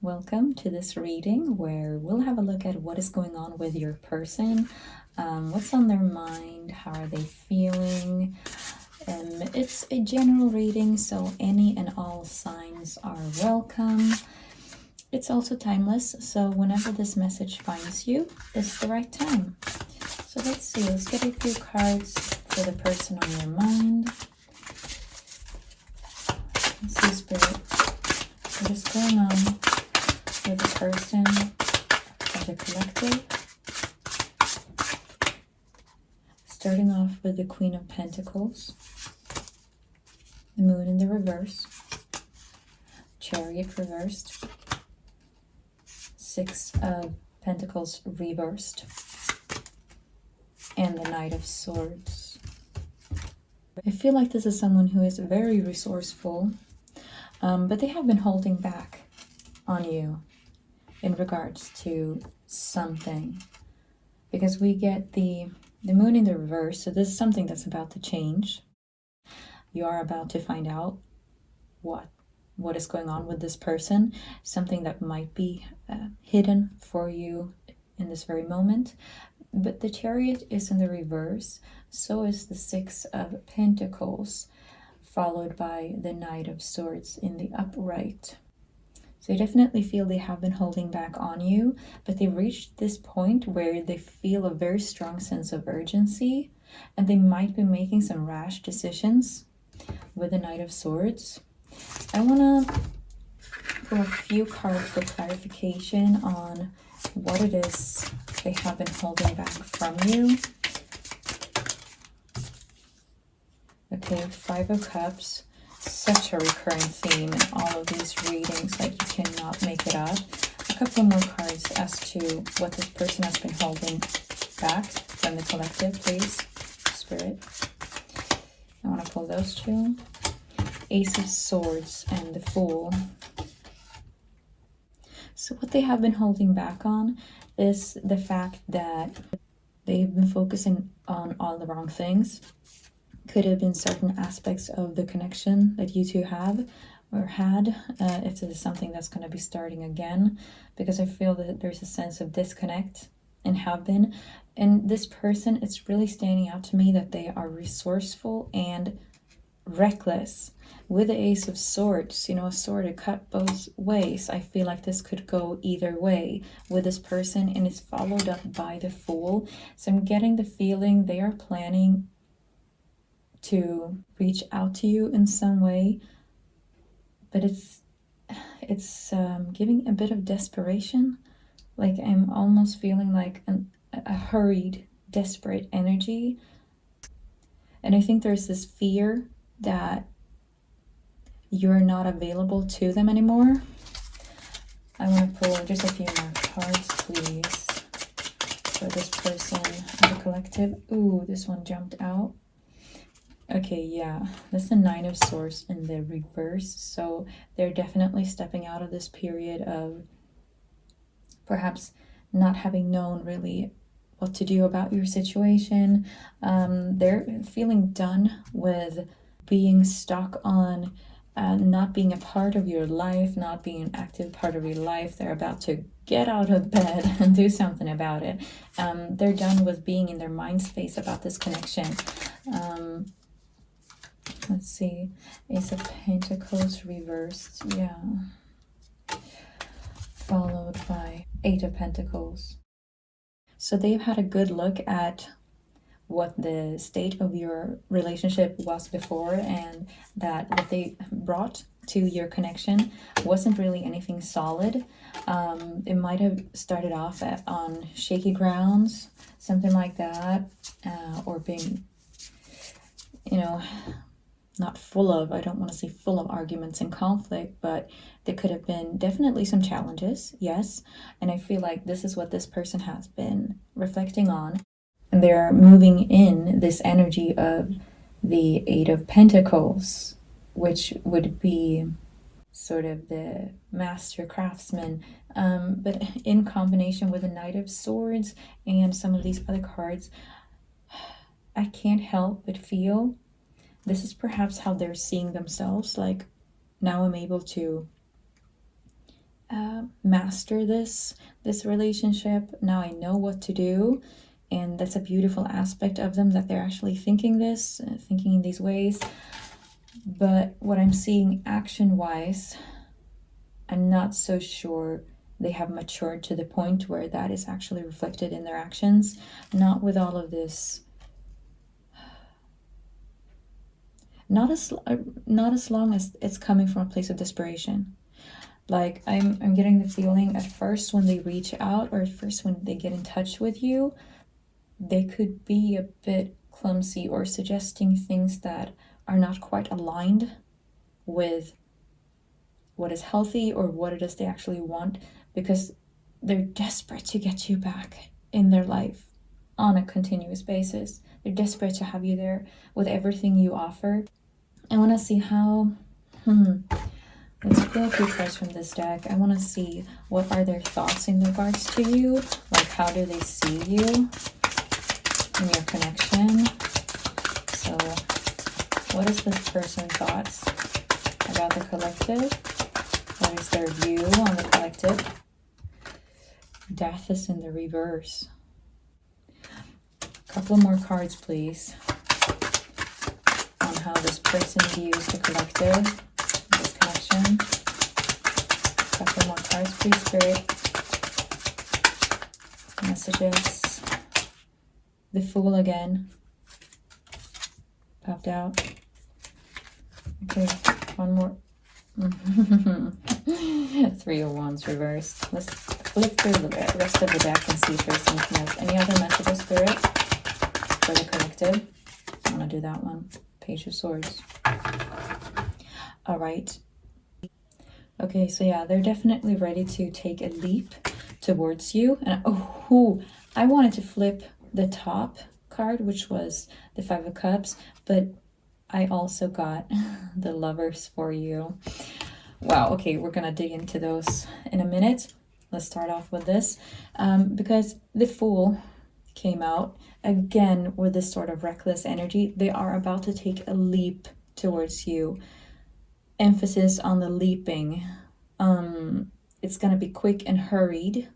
Welcome to this reading where we'll have a look at what is going on with your person, what's on their mind, how are they feeling. It's a general reading, so any and all signs are welcome. It's also timeless, so whenever this message finds you, it's the right time. So let's see, let's get a few cards for the person on your mind. Let's see, Spirit, what is going on with the person or the collective? Starting off with the Queen of Pentacles, the Moon in the reverse, Chariot reversed, Six of Pentacles reversed, and the Knight of Swords. I feel like this is someone who is very resourceful, but they have been holding back on you in regards to something, because we get the Moon in the reverse. So this is something that's about to change. You are about to find out what is going on with this person, something that might be hidden for you in this very moment. But the Chariot is in the reverse, so is the Six of Pentacles, followed by the Knight of Swords in the upright. So you definitely feel they have been holding back on you, but they've reached this point where they feel a very strong sense of urgency, and they might be making some rash decisions with the Knight of Swords. I want to pull a few cards for clarification on what it is they have been holding back from you. Okay, Five of Cups. Such a recurring theme in all of these readings, like you cannot make it up. A couple more cards as to what this person has been holding back from the collective, please, Spirit. I want to pull those two. Ace of Swords and the Fool. So what they have been holding back on is the fact that they've been focusing on all the wrong things. Could have been certain aspects of the connection that you two have or had, if this is something that's going to be starting again, because I feel that there's a sense of disconnect and have been. And this person, it's really standing out to me that they are resourceful and reckless. With the Ace of Swords, you know, a sword to cut both ways. I feel like this could go either way with this person, and it's followed up by the Fool. So I'm getting the feeling they are planning to reach out to you in some way, but it's giving a bit of desperation. Like I'm almost feeling like a hurried, desperate energy. And I think there's this fear that you're not available to them anymore. I want to pull just a few more cards, please, for this person and the collective. Ooh, this one jumped out. Okay, yeah, that's the Nine of Swords in the reverse. So they're definitely stepping out of this period of perhaps not having known really what to do about your situation. They're feeling done with being stuck on not being a part of your life, not being an active part of your life. They're about to get out of bed and do something about it. They're done with being in their mind space about this connection. Let's see, Ace of Pentacles reversed, yeah, followed by Eight of Pentacles. So they've had a good look at what the state of your relationship was before, and that what they brought to your connection wasn't really anything solid. It might have started off on shaky grounds, something like that, or being, you know, not full of, I don't want to say full of arguments and conflict, but there could have been definitely some challenges, yes. And I feel like this is what this person has been reflecting on. And they're moving in this energy of the Eight of Pentacles, which would be sort of the master craftsman, but in combination with the Knight of Swords and some of these other cards, I can't help but feel this is perhaps how they're seeing themselves. Like, now I'm able to master this relationship. Now I know what to do. And that's a beautiful aspect of them, that they're actually thinking this, thinking in these ways. But what I'm seeing action-wise, I'm not so sure they have matured to the point where that is actually reflected in their actions. Not with all of this. Not as long as it's coming from a place of desperation. Like, I'm getting the feeling at first when they reach out, or at first when they get in touch with you, they could be a bit clumsy or suggesting things that are not quite aligned with what is healthy or what it is they actually want, because they're desperate to get you back in their life on a continuous basis. They're desperate to have you there with everything you offer. I want to see how... Let's pull a few cards from this deck. I want to see what are their thoughts in regards to you. Like, how do they see you in your connection? So, what is this person's thoughts about the collective? What is their view on the collective? Death is in the reverse. A couple more cards, please, on how this person views the collective, this connection. A couple more cards, please, Spirit. Messages. The Fool again popped out. Okay, one more. 3 of Wands reversed. Let's flip through the rest of the deck and see if there's anything else. Any other messages, Spirit, for the collective? I want to do that one. Page of Swords. All right. Okay, so yeah, they're definitely ready to take a leap towards you. And I wanted to flip the top card, which was the 5 of Cups, but I also got the Lovers for you. Wow, okay, we're gonna dig into those in a minute. Let's start off with this, because the Fool came out again with this sort of reckless energy. They are about to take a leap towards you. Emphasis on the leaping. It's gonna be quick and hurried,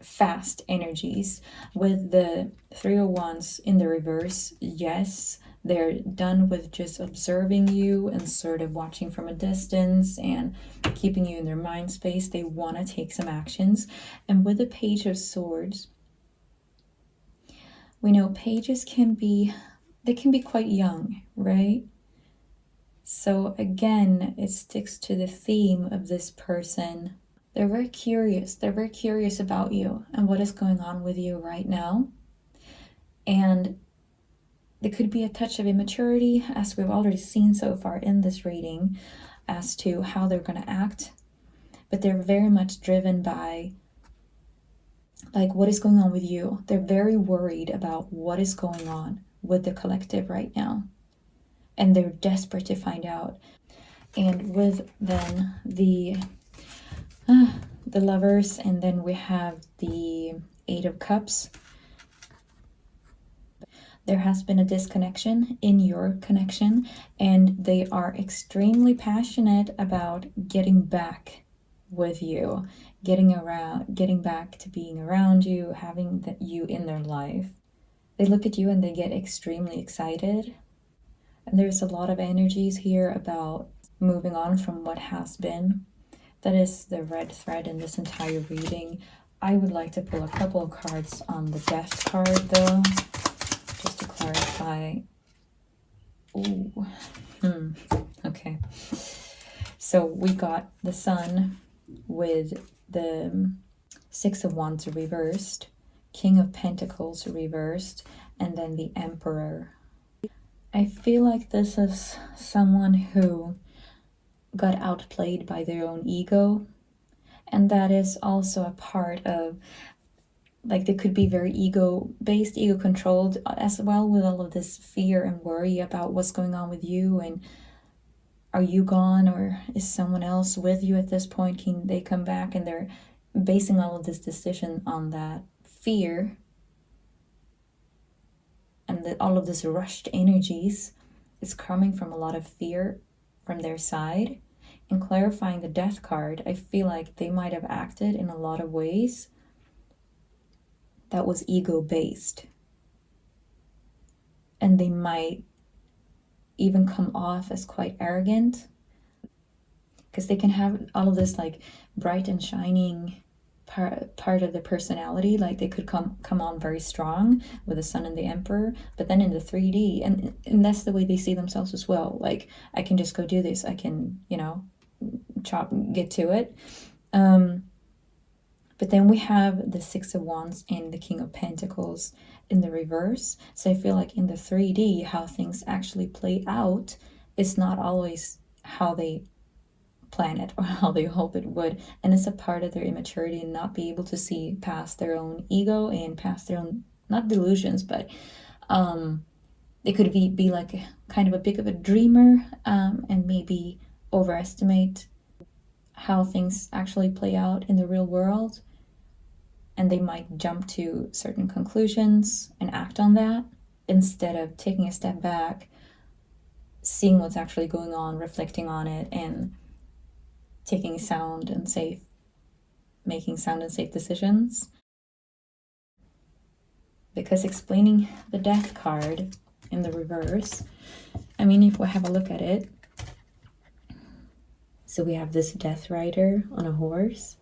fast energies. With the 3 of Wands in the reverse, yes, they're done with just observing you and sort of watching from a distance and keeping you in their mind space. They want to take some actions. And with the Page of Swords, we know pages can be quite young, right? So again, it sticks to the theme of this person. They're very curious. They're very curious about you and what is going on with you right now. And there could be a touch of immaturity, as we've already seen so far in this reading, as to how they're going to act. But they're very much driven by, like, what is going on with you. They're very worried about what is going on with the collective right now. And they're desperate to find out. And with then the Lovers, and then we have the 8 of Cups. There has been a disconnection in your connection, and they are extremely passionate about getting back with you, getting back to being around you, having you in their life. They look at you and they get extremely excited. And there's a lot of energies here about moving on from what has been. That is the red thread in this entire reading. I would like to pull a couple of cards on the Death card, though, just to clarify. Ooh. Okay. So we got the Sun with the 6 of Wands reversed, King of Pentacles reversed, and then the Emperor. I feel like this is someone who got outplayed by their own ego, and that is also a part of, like, they could be very ego-based, ego-controlled as well, with all of this fear and worry about what's going on with you, and are you gone, or is someone else with you at this point? Can they come back? And they're basing all of this decision on that fear, and that all of this rushed energies is coming from a lot of fear from their side. in clarifying the Death card, I feel like they might have acted in a lot of ways that was ego-based. And they might even come off as quite arrogant, because they can have all of this like bright and shining part of the personality. Like they could come on very strong with the Sun and the Emperor, but then in the 3D, and that's the way they see themselves as well. Like, I can just go do this, I can, you know, get to it. But then we have the Six of Wands and the King of Pentacles in the reverse. So I feel like in the 3D, how things actually play out is not always how they plan it or how they hope it would. And it's a part of their immaturity and not be able to see past their own ego and past their own, not delusions, but they could be like kind of a bit of a dreamer, and maybe overestimate how things actually play out in the real world. And they might jump to certain conclusions and act on that instead of taking a step back, seeing what's actually going on, reflecting on it, and making sound and safe decisions. Because explaining the Death card in the reverse, I mean, if we have a look at it, so we have this Death Rider on a horse,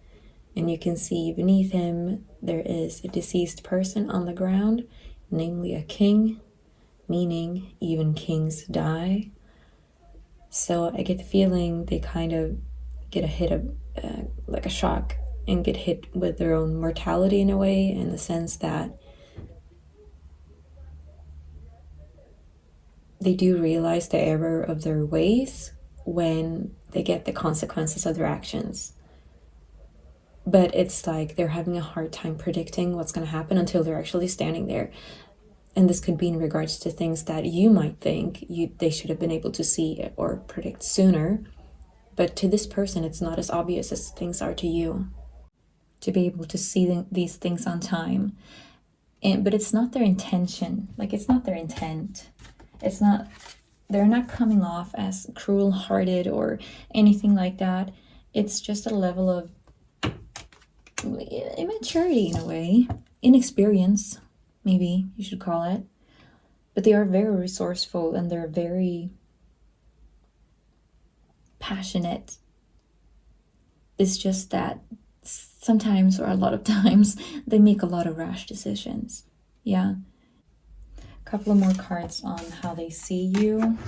and you can see beneath him there is a deceased person on the ground, namely a king, meaning even kings die. So I get the feeling they kind of get a hit of like a shock and get hit with their own mortality in a way, in the sense that they do realize the error of their ways when they get the consequences of their actions. But it's like they're having a hard time predicting what's going to happen until they're actually standing there. And this could be in regards to things that you might think they should have been able to see or predict sooner. But to this person, it's not as obvious as things are to you, to be able to see these things on time. But it's not their intention. Like, it's not their intent. They're not coming off as cruel-hearted or anything like that. It's just a level of immaturity in a way, inexperience, maybe you should call it. But they are very resourceful and they're very passionate. It's just that sometimes, or a lot of times, they make a lot of rash decisions. Yeah. A couple of more cards on how they see you.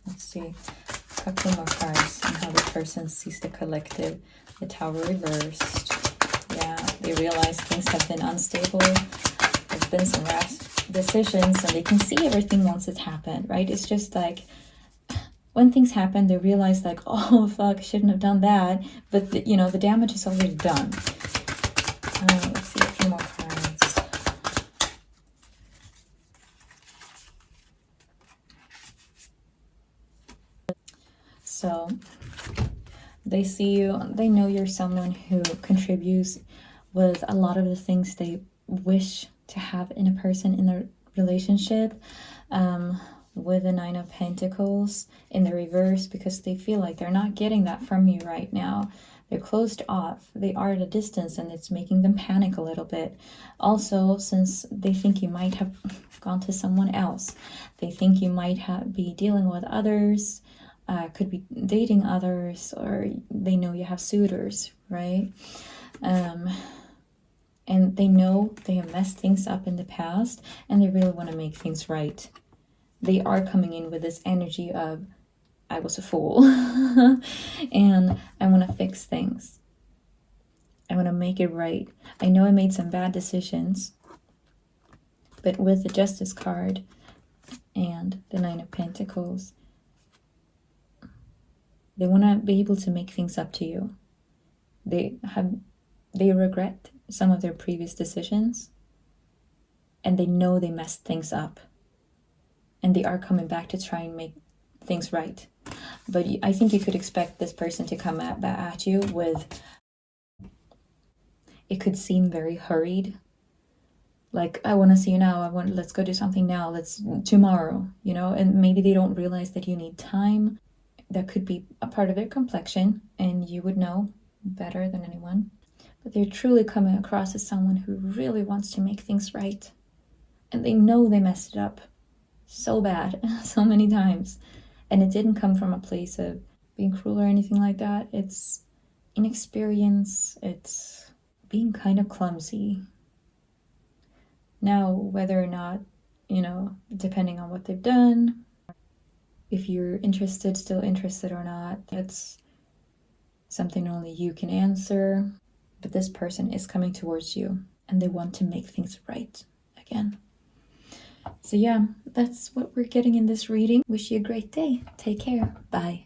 Let's see. A couple more cards on how the person sees the collective. The Tower reversed. Yeah, they realize things have been unstable. There's been some rash decisions, and they can see everything once it's happened, right? It's just like when things happen, they realize like, oh fuck, I shouldn't have done that. But the damage is already done. Let's see a few more cards. So they see you, they know you're someone who contributes with a lot of the things they wish to have in a person in a relationship, with the Nine of Pentacles in the reverse, because they feel like they're not getting that from you right now. They're closed off. They are at a distance, and it's making them panic a little bit. Also, since they think you might have gone to someone else, they think you might be dealing with others, could be dating others, or they know you have suitors, right? And they know they have messed things up in the past, and they really want to make things right. They are coming in with this energy of, I was a fool, and I want to fix things. I want to make it right. I know I made some bad decisions, but with the Justice card and the Nine of Pentacles, they want to be able to make things up to you. They regret some of their previous decisions, and they know they messed things up, and they are coming back to try and make things right. But I think you could expect this person to come at you with, it could seem very hurried, like, I want to see you now, let's go do something now, let's tomorrow, and maybe they don't realize that you need time. that could be a part of their complexion, and you would know better than anyone. But they're truly coming across as someone who really wants to make things right. And they know they messed it up so bad, so many times. And it didn't come from a place of being cruel or anything like that. It's inexperience, it's being kind of clumsy. Now, whether or not, depending on what they've done, if you're still interested or not, that's something only you can answer. But this person is coming towards you and they want to make things right again. So yeah, that's what we're getting in this reading. Wish you a great day. Take care. Bye.